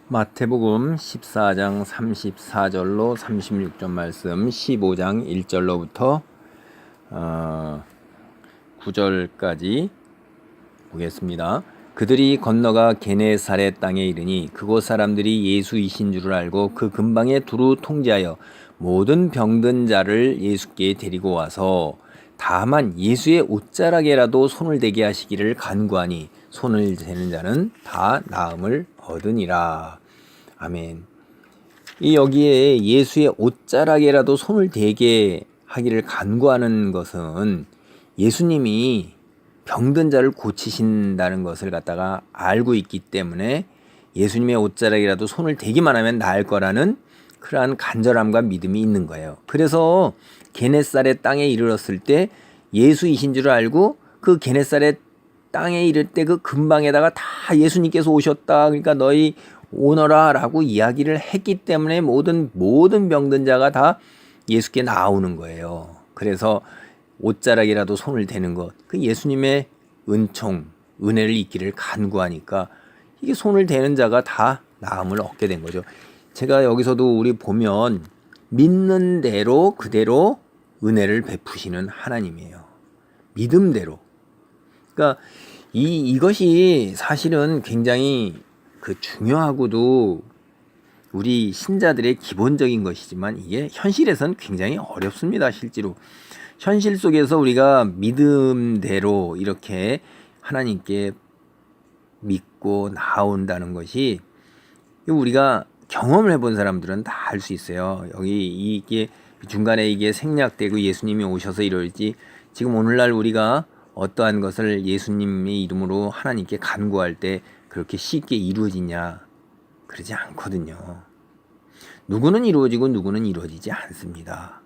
마태복음 14장 34절로 36절 말씀, 15장 1절로부터 9절까지 보겠습니다. 그들이 건너가 게네사렛 땅에 이르니 그곳 사람들이 예수이신 줄을 알고 그 근방에 두루 통제하여 모든 병든 자를 예수께 데리고 와서 다만 예수의 옷자락에라도 손을 대게 하시기를 간구하니 손을 대는 자는 다 나음을 얻으니라. 아멘. 여기에 예수의 옷자락에라도 손을 대게 하기를 간구하는 것은 예수님이 병든 자를 고치신다는 것을 갖다가 알고 있기 때문에 예수님의 옷자락이라도 손을 대기만 하면 나을 거라는 그러한 간절함과 믿음이 있는 거예요. 그래서 게네사렛 땅에 이르렀을 때 예수이신 줄 알고 그 게네사렛 땅에 이를 때 그 근방에다가 다 예수님께서 오셨다, 그러니까 너희 오너라 라고 이야기를 했기 때문에 모든 병든 자가 다 예수께 나오는 거예요. 그래서 옷자락이라도 손을 대는 것, 그 예수님의 은총, 은혜를 잊기를 간구하니까 이게 손을 대는 자가 다 나음을 얻게 된 거죠. 제가 여기서도 우리 보면 믿는 대로 그대로 은혜를 베푸시는 하나님이에요. 믿음대로. 그러니까 이것이 사실은 굉장히 중요하고도 우리 신자들의 기본적인 것이지만 이게 현실에서는 굉장히 어렵습니다. 실제로 현실 속에서 우리가 믿음대로 이렇게 하나님께 믿고 나온다는 것이 우리가 경험을 해본 사람들은 다 알 수 있어요. 여기 이게 중간에 이게 생략되고 예수님이 오셔서 이럴지, 지금 오늘날 우리가 어떠한 것을 예수님의 이름으로 하나님께 간구할 때 그렇게 쉽게 이루어지냐? 그러지 않거든요. 누구는 이루어지고 누구는 이루어지지 않습니다.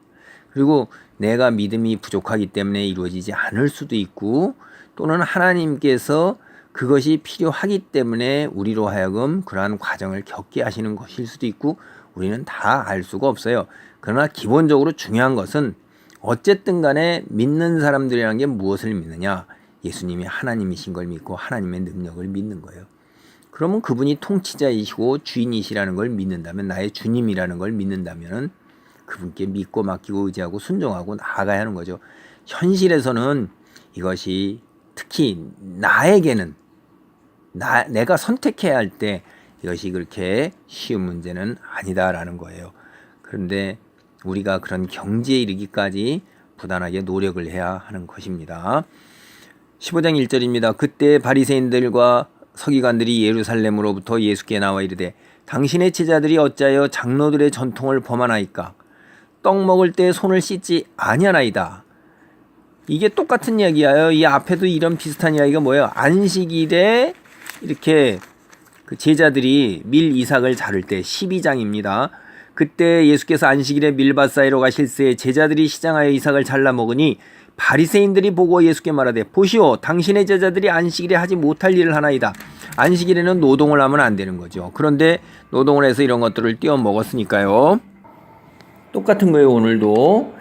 그리고 내가 믿음이 부족하기 때문에 이루어지지 않을 수도 있고, 또는 하나님께서 그것이 필요하기 때문에 우리로 하여금 그러한 과정을 겪게 하시는 것일 수도 있고, 우리는 다 알 수가 없어요. 그러나 기본적으로 중요한 것은 어쨌든 간에 믿는 사람들이라는 게 무엇을 믿느냐? 예수님이 하나님이신 걸 믿고 하나님의 능력을 믿는 거예요. 그러면 그분이 통치자이시고 주인이시라는 걸 믿는다면, 나의 주님이라는 걸 믿는다면 그분께 믿고 맡기고 의지하고 순종하고 나아가야 하는 거죠. 현실에서는 이것이 특히 나에게는 내가 선택해야 할 때 이것이 그렇게 쉬운 문제는 아니다라는 거예요. 그런데 우리가 그런 경지에 이르기까지 부단하게 노력을 해야 하는 것입니다. 15장 1절입니다. 그때 바리새인들과 서기관들이 예루살렘으로부터 예수께 나와 이르되 당신의 제자들이 어찌하여 장로들의 전통을 범하나이까? 떡 먹을 때 손을 씻지 아니하나이다. 이게 똑같은 이야기예요. 이 앞에도 이런 비슷한 이야기가 뭐예요? 안식일에 이렇게 그 제자들이 밀 이삭을 자를 때, 12장입니다. 그때 예수께서 안식일에 밀밭 사이로 가실새 제자들이 시장하여 이삭을 잘라 먹으니 바리새인들이 보고 예수께 말하되 보시오, 당신의 제자들이 안식일에 하지 못할 일을 하나이다. 안식일에는 노동을 하면 안 되는 거죠. 그런데 노동을 해서 이런 것들을 띄워 먹었으니까요. 똑같은 거예요. 오늘도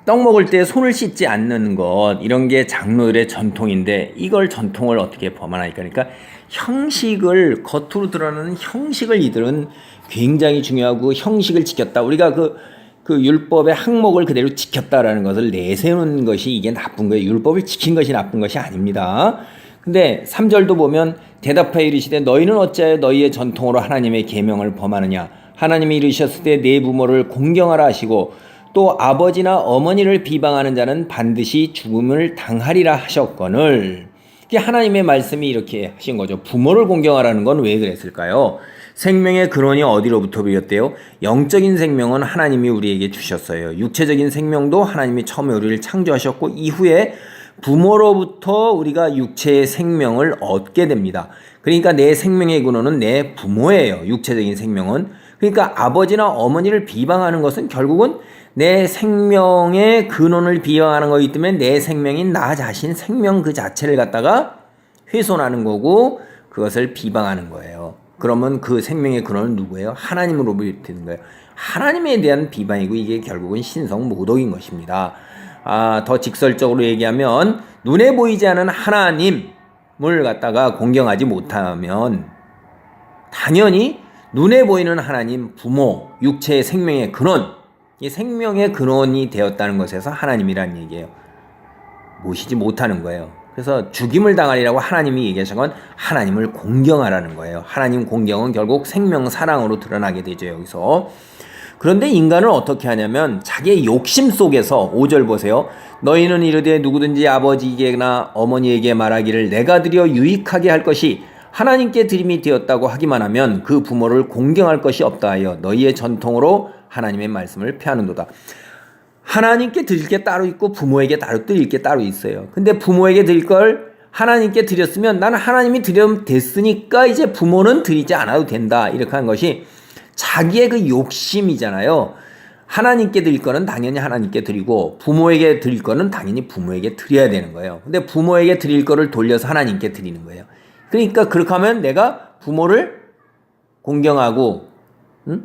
떡 먹을 때 손을 씻지 않는 것, 이런 게 장로들의 전통인데 이걸 전통을 어떻게 범하나니까, 그러니까 형식을, 겉으로 드러나는 형식을 이들은 굉장히 중요하고 형식을 지켰다. 우리가 그 율법의 항목을 그대로 지켰다라는 것을 내세우는 것이 이게 나쁜 거예요. 율법을 지킨 것이 나쁜 것이 아닙니다. 근데 3절도 보면 대답하여 이르시되 너희는 어찌하여 너희의 전통으로 하나님의 계명을 범하느냐? 하나님이 이르셨을 때 내 부모를 공경하라 하시고 또 아버지나 어머니를 비방하는 자는 반드시 죽음을 당하리라 하셨거늘. 하나님의 말씀이 이렇게 하신 거죠. 부모를 공경하라는 건 왜 그랬을까요? 생명의 근원이 어디로부터 비었대요? 영적인 생명은 하나님이 우리에게 주셨어요. 육체적인 생명도 하나님이 처음에 우리를 창조하셨고 이후에 부모로부터 우리가 육체의 생명을 얻게 됩니다. 그러니까 내 생명의 근원은 내 부모예요. 육체적인 생명은. 그러니까 아버지나 어머니를 비방하는 것은 결국은 내 생명의 근원을 비방하는 거기 때문에 내 생명인 나 자신, 생명 그 자체를 갖다가 훼손하는 거고 그것을 비방하는 거예요. 그러면 그 생명의 근원은 누구예요? 하나님으로 비롯되는 거예요. 하나님에 대한 비방이고 이게 결국은 신성 모독인 것입니다. 더 직설적으로 얘기하면 눈에 보이지 않은 하나님을 갖다가 공경하지 못하면 당연히 눈에 보이는 하나님, 부모, 육체의 생명의 근원, 이 생명의 근원이 되었다는 것에서 하나님이란 얘기예요. 모시지 못하는 거예요. 그래서 죽임을 당하리라고 하나님이 얘기하신 건 하나님을 공경하라는 거예요. 하나님 공경은 결국 생명 사랑으로 드러나게 되죠, 여기서. 그런데 인간을 어떻게 하냐면 자기의 욕심 속에서 5절 보세요. 너희는 이르되 누구든지 아버지에게나 어머니에게 말하기를 내가 드려 유익하게 할 것이 하나님께 드림이 되었다고 하기만 하면 그 부모를 공경할 것이 없다 하여 너희의 전통으로 하나님의 말씀을 폐하는도다. 하나님께 드릴 게 따로 있고 부모에게 드릴 게 따로 있어요. 근데 부모에게 드릴 걸 하나님께 드렸으면 나는 하나님이 드리면 됐으니까 이제 부모는 드리지 않아도 된다. 이렇게 한 것이 자기의 그 욕심이잖아요. 하나님께 드릴 거는 당연히 하나님께 드리고 부모에게 드릴 거는 당연히 부모에게 드려야 되는 거예요. 근데 부모에게 드릴 거를 돌려서 하나님께 드리는 거예요. 그러니까 그렇게 하면 내가 부모를 공경하고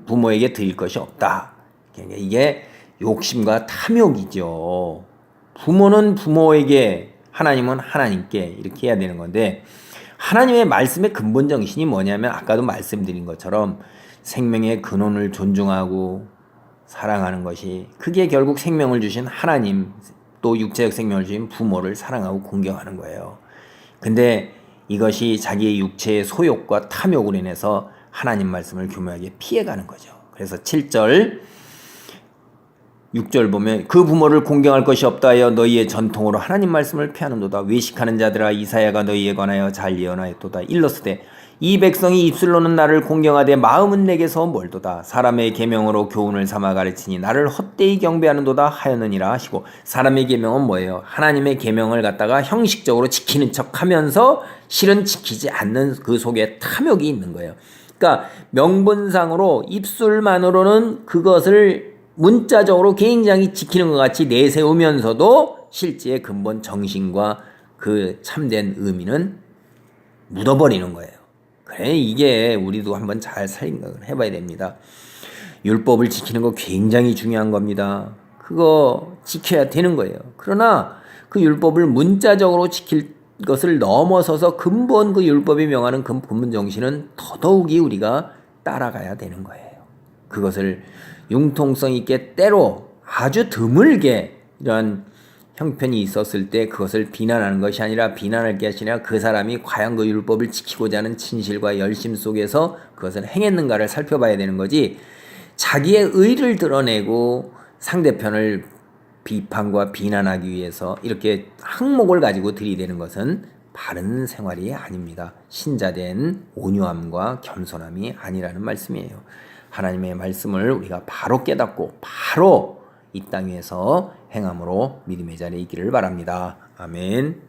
부모에게 드릴 것이 없다. 그러니까 이게 욕심과 탐욕이죠. 부모는 부모에게, 하나님은 하나님께 이렇게 해야 되는 건데 하나님의 말씀의 근본 정신이 뭐냐면 아까도 말씀드린 것처럼 생명의 근원을 존중하고 사랑하는 것이 그게 결국 생명을 주신 하나님 또 육체적 생명을 주신 부모를 사랑하고 공경하는 거예요. 근데 이것이 자기의 육체의 소욕과 탐욕으로 인해서 하나님 말씀을 교묘하게 피해가는 거죠. 그래서 7절 6절 보면 그 부모를 공경할 것이 없다 하여 너희의 전통으로 하나님 말씀을 폐하는도다. 외식하는 자들아 이사야가 너희에 관하여 잘 예언하였도다. 일러스되 이 백성이 입술로는 나를 공경하되 마음은 내게서 멀도다. 사람의 계명으로 교훈을 삼아 가르치니 나를 헛되이 경배하는도다 하였느니라 하시고, 사람의 계명은 뭐예요? 하나님의 계명을 갖다가 형식적으로 지키는 척하면서 실은 지키지 않는 그 속에 탐욕이 있는 거예요. 그러니까 명분상으로 입술만으로는 그것을 문자적으로 굉장히 지키는 것 같이 내세우면서도 실제의 근본 정신과 그 참된 의미는 묻어버리는 거예요. 그래, 이게 우리도 한번 잘 생각을 해봐야 됩니다. 율법을 지키는 거 굉장히 중요한 겁니다. 그거 지켜야 되는 거예요. 그러나 그 율법을 문자적으로 지킬 것을 넘어서서 근본 그 율법이 명하는 그 근본 정신은 더더욱이 우리가 따라가야 되는 거예요. 그것을 융통성 있게 때로 아주 드물게 이런 형편이 있었을 때 그것을 비난하는 것이 아니라 비난할 게 아니라 그 사람이 과연 그 율법을 지키고자 하는 진실과 열심 속에서 그것을 행했는가를 살펴봐야 되는 거지, 자기의 의를 드러내고 상대편을 비판과 비난하기 위해서 이렇게 항목을 가지고 들이대는 것은 바른 생활이 아닙니다. 신자된 온유함과 겸손함이 아니라는 말씀이에요. 하나님의 말씀을 우리가 바로 깨닫고 바로 이 땅 위에서 행함으로 믿음의 자리에 있기를 바랍니다. 아멘.